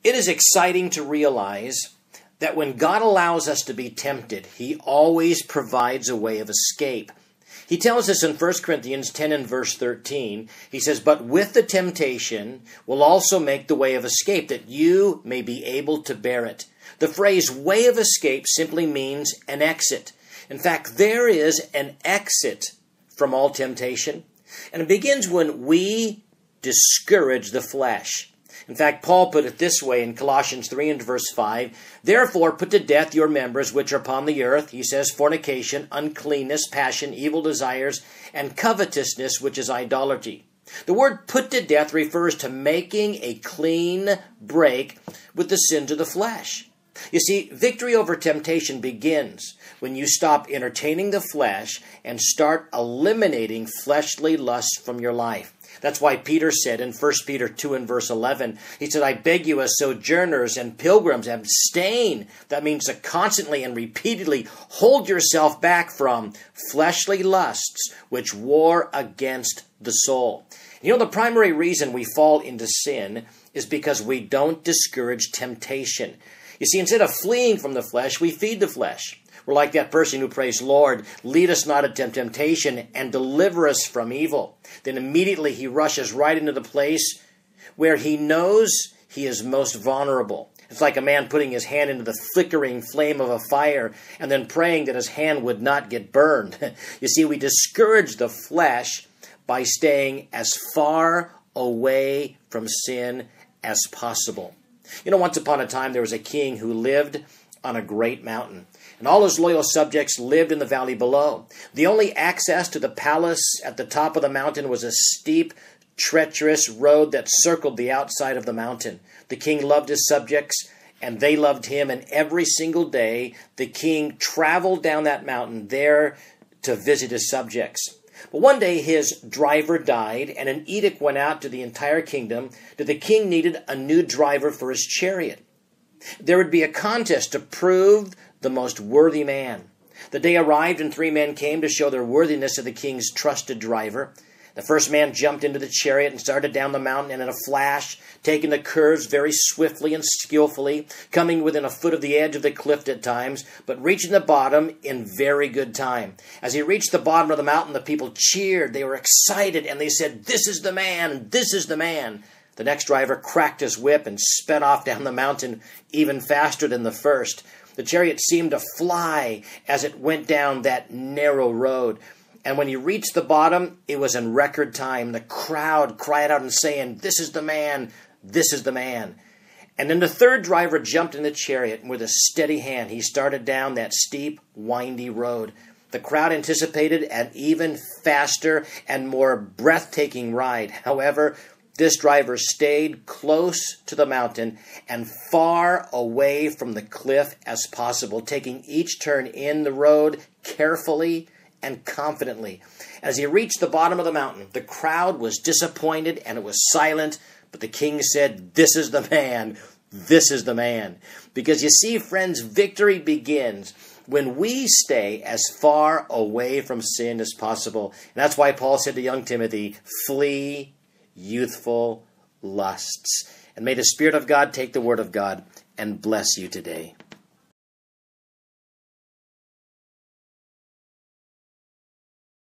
It is exciting to realize that when God allows us to be tempted, He always provides a way of escape. He tells us in 1 Corinthians 10 and verse 13, he says, "But with the temptation will also make the way of escape, that you may be able to bear it." The phrase way of escape simply means an exit. In fact, there is an exit from all temptation, and it begins when we discourage the flesh. In fact, Paul put it this way in Colossians 3 and verse 5, "Therefore put to death your members which are upon the earth," he says, "fornication, uncleanness, passion, evil desires, and covetousness, which is idolatry." The word put to death refers to making a clean break with the sins of the flesh. You see, victory over temptation begins when you stop entertaining the flesh and start eliminating fleshly lusts from your life. That's why Peter said in 1 Peter 2 and verse 11, he said, "I beg you as sojourners and pilgrims, abstain." That means to constantly and repeatedly hold yourself back from fleshly lusts which war against the soul. You know, the primary reason we fall into sin is because we don't discourage temptation. You see, instead of fleeing from the flesh, we feed the flesh. We're like that person who prays, "Lord, lead us not into temptation and deliver us from evil." Then immediately he rushes right into the place where he knows he is most vulnerable. It's like a man putting his hand into the flickering flame of a fire and then praying that his hand would not get burned. You see, we discourage the flesh by staying as far away from sin as possible. You know, once upon a time there was a king who lived on a great mountain, and all his loyal subjects lived in the valley below. The only access to the palace at the top of the mountain was a steep, treacherous road that circled the outside of the mountain. The king loved his subjects, and they loved him, and every single day the king traveled down that mountain there to visit his subjects. But one day his driver died, and an edict went out to the entire kingdom that the king needed a new driver for his chariot. There would be a contest to prove the most worthy man. The day arrived, and 3 men came to show their worthiness to the king's trusted driver. The first man jumped into the chariot and started down the mountain, and in a flash, taking the curves very swiftly and skillfully, coming within a foot of the edge of the cliff at times, but reaching the bottom in very good time. As he reached the bottom of the mountain, the people cheered. They were excited, and they said, "This is the man! This is the man!" The next driver cracked his whip and sped off down the mountain even faster than the first. The chariot seemed to fly as it went down that narrow road. And when he reached the bottom, it was in record time. The crowd cried out and saying, "This is the man! This is the man!" And then the third driver jumped in the chariot, and with a steady hand, he started down that steep, windy road. The crowd anticipated an even faster and more breathtaking ride. However, this driver stayed close to the mountain and far away from the cliff as possible, taking each turn in the road carefully and confidently. As he reached the bottom of the mountain, the crowd was disappointed and it was silent, but the king said, "This is the man. This is the man." Because you see, friends, victory begins when we stay as far away from sin as possible. And that's why Paul said to young Timothy, "Flee youthful lusts." And may the Spirit of God take the word of God and bless you today.